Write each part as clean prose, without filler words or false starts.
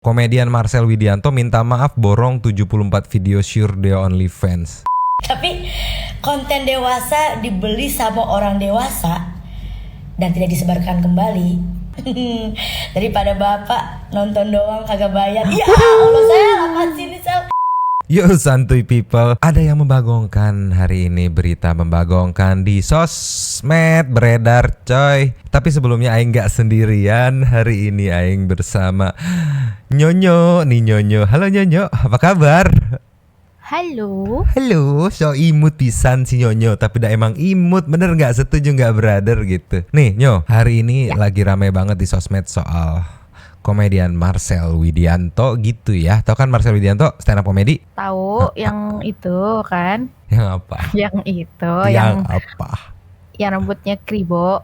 Komedian Marcel Widianto minta maaf borong 74 video sure dia OnlyFans. Tapi konten dewasa dibeli sama orang dewasa dan tidak disebarkan kembali. Daripada bapak nonton doang kagak bayar. Ya Allah, saya apa sini sel. Yo santuy people, ada yang membagongkan hari ini, berita membagongkan di sosmed beredar coy. Tapi sebelumnya Aing gak sendirian, hari ini Aing bersama Nyonyo nih Nyonyo. Halo Nyonyo, apa kabar? Halo. Halo, so imut pisan si Nyonyo. Tapi dah emang imut, bener gak? Setuju gak brother gitu. Nih Nyo, hari ini lagi rame banget di sosmed soal komedian Marcel Widianto gitu ya. Tahu kan Marcel Widianto stand up komedi? Tahu yang itu kan? Yang apa? Yang itu, yang apa? yang rambutnya kribo.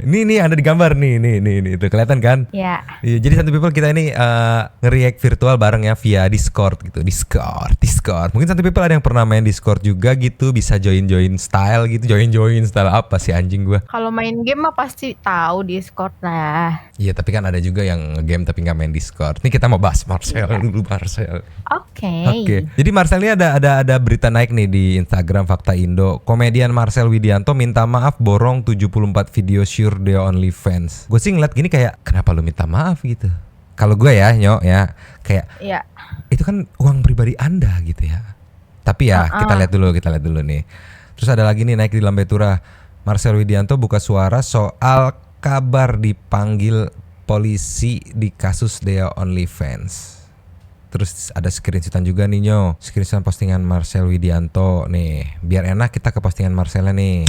Ini ada di gambar nih itu kelihatan kan? Ya. Iya, jadi Santuy People kita ini nge-react virtual bareng ya via Discord gitu. Discord. Mungkin Santuy People ada yang pernah main Discord juga gitu, bisa join style gitu. Join style apa sih anjing gua? Kalau main game mah pasti tahu Discord lah. Iya, tapi kan ada juga yang game tapi nggak main Discord. Nih kita mau bahas Marcel dulu, Marcel. Oke. Jadi Marcel ini ada berita naik nih di Instagram Fakta Indo. Komedian Marcel Widianto minta maaf borong 74 video sure dia OnlyFans. Gue sih ngeliat gini kayak, kenapa lu minta maaf gitu? Kalau gue ya, Nyo ya, kayak Iya. itu kan uang pribadi Anda gitu ya. Tapi ya kita lihat dulu nih. Terus ada lagi nih naik di Lambe Tura. Marcel Widianto buka suara soal kabar dipanggil polisi di kasus Dea OnlyFans. Terus ada screenshotan juga nih Nyo, screenshot postingan Marcel Widianto nih. Biar enak kita ke postingan Marcelnya nih.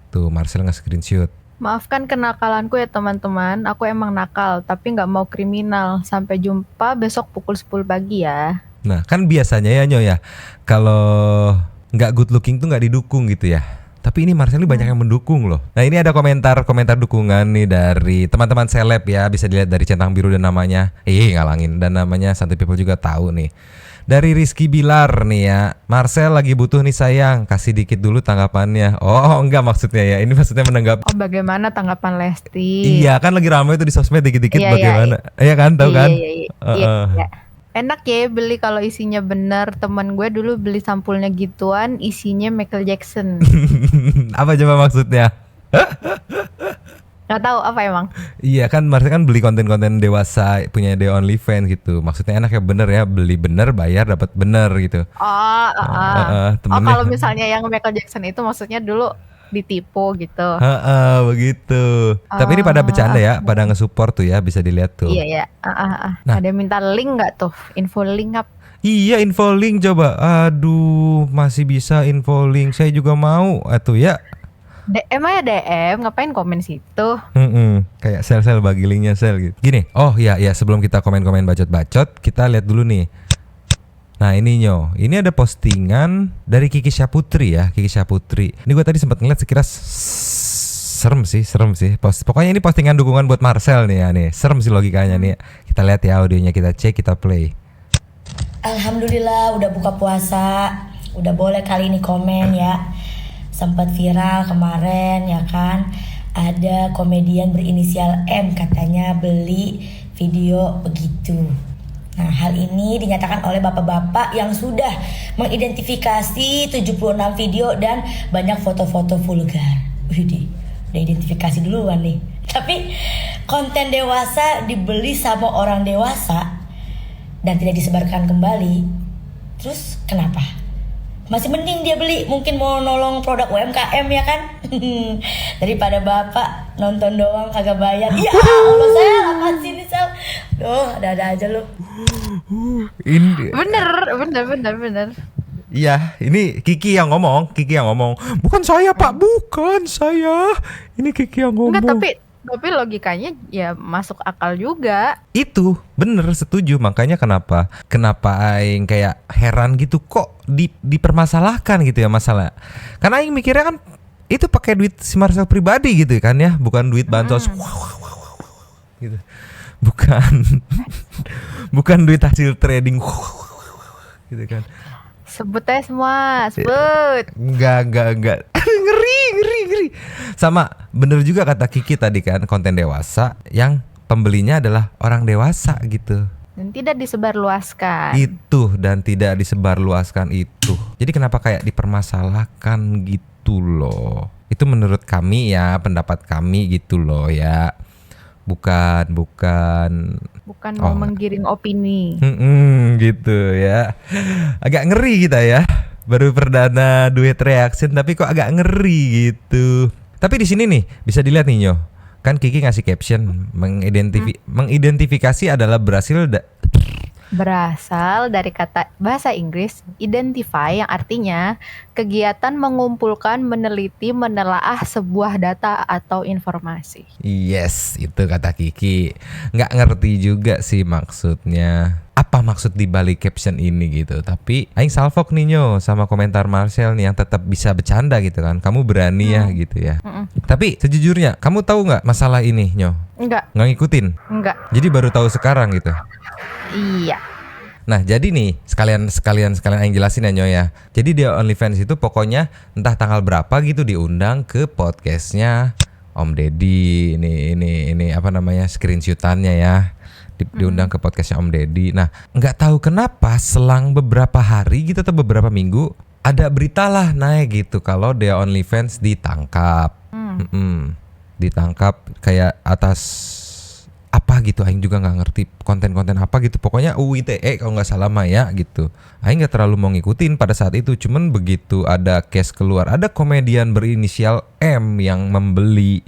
Tuh Marcel nge-screenshot. Maafkan kenakalanku ya teman-teman. Aku emang nakal, tapi nggak mau kriminal. Sampai jumpa besok pukul 10 pagi ya. Nah kan biasanya ya Nyo ya, kalau nggak good looking tuh nggak didukung gitu ya. Tapi ini Marcel ini banyak yang mendukung loh. Nah ini ada komentar dukungan nih dari teman-teman seleb ya. Bisa dilihat dari centang biru dan namanya ngalangin. Dan namanya Santuy People juga tahu nih. Dari Rizky Bilar nih ya. Marcel lagi butuh nih sayang. Kasih dikit dulu tanggapannya. Oh enggak maksudnya ya. Ini maksudnya menanggapi. Oh bagaimana tanggapan Lesti? Iya kan lagi ramai itu di sosmed dikit-dikit Iya, bagaimana. Iya kan tahu kan? Iya. Enak ya beli kalau isinya benar. Teman gue dulu beli sampulnya gituan, isinya Michael Jackson. Apa coba maksudnya? Gak tahu apa emang. Iya kan Marcel kan beli konten-konten dewasa punya The OnlyFans gitu. Maksudnya enak ya bener ya, beli bener bayar dapat bener gitu. Oh kalau misalnya yang Michael Jackson itu maksudnya dulu ditipu gitu. Begitu. Tapi ini pada bercanda ya, pada nge-support tuh ya, bisa dilihat tuh. Iya. Nah. Ada minta link nggak tuh? Info link up. Iya info link coba. Aduh masih bisa info link. Saya juga mau. Atuh ya. DM aja DM, ngapain komen situ? Kayak sel bagi linknya sel gitu. Gini, oh ya sebelum kita komen-komen bacot-bacot, kita lihat dulu nih. Nah ini Nyo, ini ada postingan dari Kiki Syaputri ya, Kiki Syaputri. Ini gue tadi sempat ngeliat sekilas serem sih. Pokoknya ini postingan dukungan buat Marcel nih ya nih. Serem sih logikanya nih. Kita lihat ya audionya, kita cek, kita play. Alhamdulillah udah buka puasa, udah boleh kali ini komen ya. Sempat viral kemarin ya kan, ada komedian berinisial M katanya beli video begitu. Nah hal ini dinyatakan oleh bapak-bapak yang sudah mengidentifikasi 76 video dan banyak foto-foto vulgar. Widih, udah identifikasi duluan nih. Tapi konten dewasa dibeli sama orang dewasa dan tidak disebarkan kembali. Terus kenapa? Masih mending dia beli, mungkin mau nolong produk UMKM ya kan. Daripada bapak nonton doang kagak bayar. Ya Allah, saya apa sini sel. Ada aja lu. Bener. Iya, ini Kiki yang ngomong. Bukan saya Pak, bukan saya. Ini Kiki yang ngomong. Enggak, tapi logikanya ya masuk akal juga. Itu bener, setuju. Makanya kenapa Aing kayak heran gitu, kok dipermasalahkan gitu ya masalah. Karena Aing mikirnya kan itu pakai duit si Marcel pribadi gitu kan ya, bukan duit bansos. Gitu. Bukan duit hasil trading gitu kan. Sebut aja semua, sebut. Enggak. Ngeri. Sama bener juga kata Kiki tadi kan, konten dewasa yang pembelinya adalah orang dewasa gitu. Dan tidak disebarluaskan. Itu dan tidak disebarluaskan itu. Jadi kenapa kayak dipermasalahkan gitu loh. Itu menurut kami ya, pendapat kami gitu loh ya. Bukan Mau menggiring opini. gitu ya. Agak ngeri kita ya. Baru perdana duet reaction tapi kok agak ngeri gitu. Tapi di sini nih bisa dilihat nih Nyo. Kan Kiki ngasih caption mengidentifikasi adalah Berasal dari kata bahasa Inggris identify yang artinya kegiatan mengumpulkan, meneliti, menelaah sebuah data atau informasi. Yes, itu kata Kiki. Nggak ngerti juga sih maksudnya. Apa maksud di balik caption ini gitu. Tapi aing salfok nih Nyo sama komentar Marcel nih yang tetap bisa bercanda gitu kan. Kamu berani ya gitu ya. Tapi sejujurnya kamu tahu nggak masalah ini Nyo? Enggak. Nggak ngikutin? Enggak. Jadi baru tahu sekarang gitu. Iya. Nah jadi nih sekalian aing jelasin ya Nyo ya. Jadi dia OnlyFans itu pokoknya entah tanggal berapa gitu diundang ke podcastnya Om Deddy. Ini apa namanya screenshotannya ya. Diundang ke podcastnya Om Deddy. Nah nggak tahu kenapa selang beberapa hari gitu atau beberapa minggu ada berita lah naik gitu kalau dia OnlyFans ditangkap. Ditangkap kayak atas apa gitu, aing juga nggak ngerti konten-konten apa gitu, pokoknya UU ITE kalau nggak salah Maya gitu. Aing nggak terlalu mau ngikutin pada saat itu, cuman begitu ada case keluar, ada komedian berinisial M yang membeli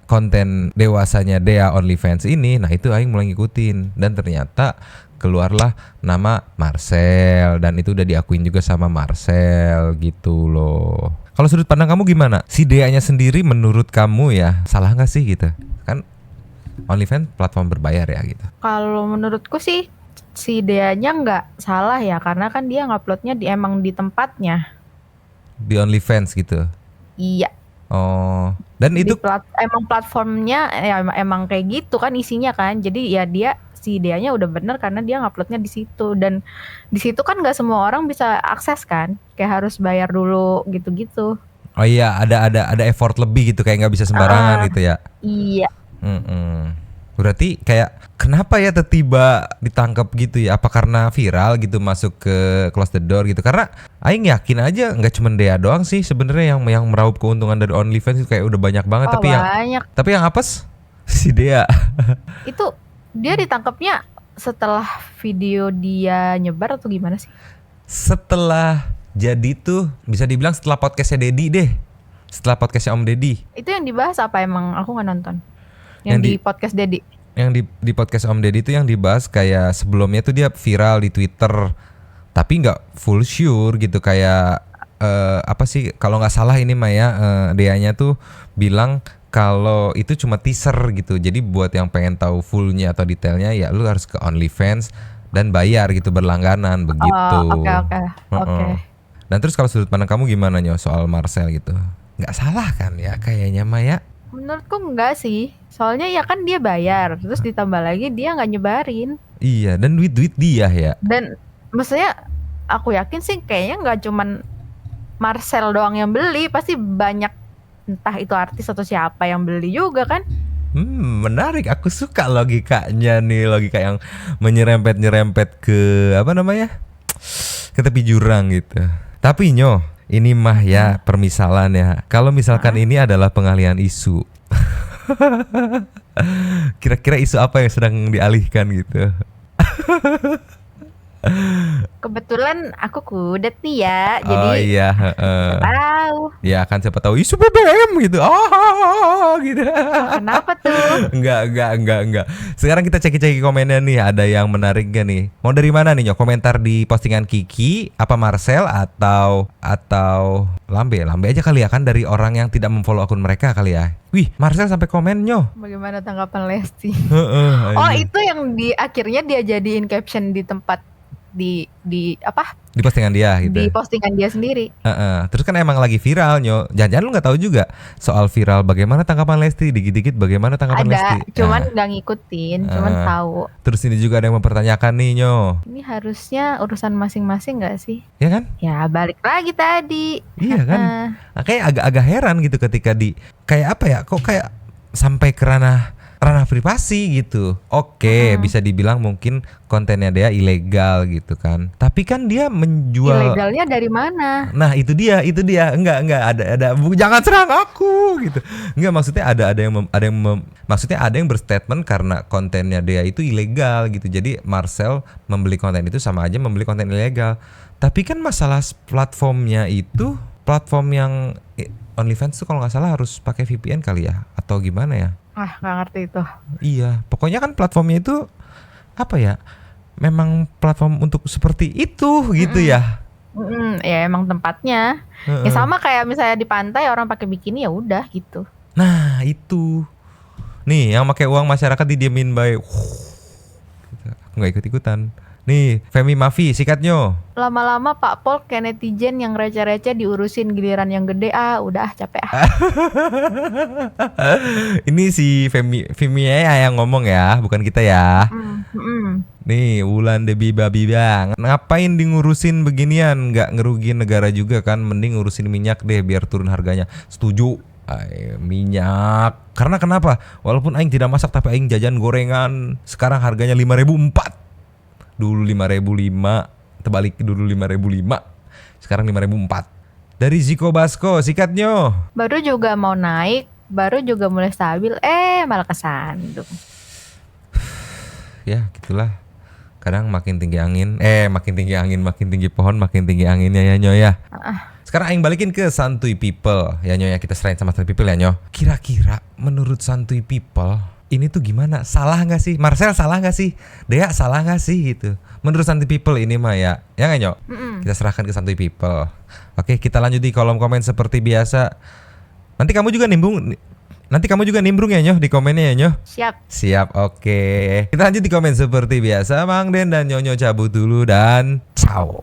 konten dewasanya Dea OnlyFans ini, nah itu aing mulai ngikutin dan ternyata keluarlah nama Marcel dan itu udah diakuin juga sama Marcel gitu loh. Kalau sudut pandang kamu gimana? Si Dea-nya sendiri menurut kamu ya salah nggak sih gitu? Kan OnlyFans platform berbayar ya gitu. Kalau menurutku sih si Deanya nggak salah ya, karena kan dia nguploadnya emang di tempatnya. Di OnlyFans gitu. Iya. Oh, dan itu emang platformnya ya, emang kayak gitu kan isinya kan. Jadi ya si Deanya udah bener karena dia nguploadnya di situ, dan di situ kan nggak semua orang bisa akses kan, kayak harus bayar dulu gitu-gitu. Oh iya, ada effort lebih gitu, kayak nggak bisa sembarangan gitu ya. Iya. Berarti kayak kenapa ya tiba-tiba ditangkap gitu ya? Apa karena viral gitu masuk ke close the door gitu? Karena aing yakin aja nggak cuma Dea doang sih sebenarnya yang meraup keuntungan dari OnlyFans itu kayak udah banyak banget. Tapi yang apes si Dea. Itu dia ditangkapnya setelah video dia nyebar atau gimana sih? Setelah jadi tuh bisa dibilang setelah podcastnya Deddy deh. Setelah podcastnya Om Deddy. Itu yang dibahas apa emang? Aku nggak nonton. Yang di podcast Deddy. Yang di podcast Om Deddy itu yang dibahas kayak sebelumnya tuh dia viral di Twitter, tapi nggak full sure gitu, kayak apa sih kalau nggak salah ini Maya Deanya tuh bilang kalau itu cuma teaser gitu. Jadi buat yang pengen tahu fullnya atau detailnya ya lu harus ke OnlyFans dan bayar gitu berlangganan begitu. Oke. Dan terus kalau sudut pandang kamu gimana Nyo soal Marcel gitu? Nggak salah kan ya kayaknya Maya? Menurutku enggak sih. Soalnya ya kan dia bayar, terus ditambah lagi dia nggak nyebarin. Iya, dan duit dia ya. Dan maksudnya aku yakin sih kayaknya nggak cuman Marcel doang yang beli, pasti banyak entah itu artis atau siapa yang beli juga kan. Menarik, aku suka logikanya nih, logika yang menyerempet ke apa namanya, ke tepi jurang gitu. Tapi Nyo, ini mah ya permisalan ya. Kalau misalkan ini adalah pengalihan isu, kira-kira isu apa yang sedang dialihkan gitu? Kebetulan aku kudet nih ya, jadi oh iya, tahu. Ya kan siapa tahu isu BBM gitu. Gitu. Kenapa tuh? Enggak. Sekarang kita cek komennya nih, ada yang menarik gak nih? Mau dari mana nih Nyok? Komentar di postingan Kiki, apa Marcel atau Lambe aja kali ya, kan dari orang yang tidak memfollow akun mereka kali ya. Wih, Marcel sampai komen Nyo. Bagaimana tanggapan Lesti? Oh, itu yang di akhirnya dia jadiin caption di tempat di apa? Di postingan dia gitu. Di postingan dia sendiri. Terus kan emang lagi viral Nyo. Jangan-jangan lu nggak tahu juga soal viral bagaimana tanggapan Lesti, dikit-dikit bagaimana tanggapan Lesti. Ada, cuman nggak ngikutin, cuman tahu. Terus ini juga ada yang mempertanyakan nih Nyo. Ini harusnya urusan masing-masing nggak sih? Ya kan? Ya balik lagi tadi. Iya kan? Kayak agak-agak heran gitu ketika kayak apa ya? Kok kayak sampai ke ranah ranah privasi gitu. Oke, bisa dibilang mungkin kontennya dia ilegal gitu kan. Tapi kan dia menjual. Ilegalnya dari mana? Nah, itu dia. Enggak ada jangan serang aku gitu. Enggak, maksudnya maksudnya ada yang berstatement karena kontennya dia itu ilegal gitu. Jadi Marcel membeli konten itu sama aja membeli konten ilegal. Tapi kan masalah platformnya itu platform yang OnlyFans tuh kalau nggak salah harus pakai VPN kali ya atau gimana ya? Nggak ngerti itu. Iya, pokoknya kan platformnya itu apa ya? Memang platform untuk seperti itu gitu ya. Ya emang tempatnya. Ya sama kayak misalnya di pantai orang pakai bikini ya udah gitu. Nah, itu. Nih, yang pakai uang masyarakat didiemin baik. Aku nggak ikut-ikutan. Nih, Femi Mafi, sikatnya. Lama-lama Pak Pol kayak netizen yang receh-receh diurusin giliran yang gede udah capek Ini si Femi yang ngomong ya, bukan kita ya. Nih, Wulan Debi Babi Bang, ngapain di ngurusin beginian? Nggak ngerugiin negara juga kan? Mending ngurusin minyak deh biar turun harganya. Setuju. Minyak. Karena kenapa? Walaupun aing tidak masak tapi aing jajan gorengan. Sekarang harganya 5.004. Dulu 5.005, terbalik dulu 5.005. Sekarang 5.004. Dari Ziko Basko, sikatnya. Baru juga mau naik, baru juga mulai stabil, malah kesandung. Ya, gitulah. Kadang makin tinggi angin, makin tinggi pohon, makin tinggi anginnya ya Nyo ya. Sekarang aing balikin ke Santuy People. Ya Nyo ya, kita serahin sama Santuy People ya Nyo. Kira-kira menurut Santuy People ini tuh gimana? Salah nggak sih? Marcel salah nggak sih? Dea salah nggak sih gitu? Menurut Santuy People ini mah ya nggak Nyo? Kita serahkan ke Santuy People. Oke, kita lanjut di kolom komen seperti biasa. Nanti kamu juga nimbrung ya Nyo di komennya ya Nyo. Siap, oke. Kita lanjut di komen seperti biasa. Mang Den dan Nyonyo cabut dulu dan ciao.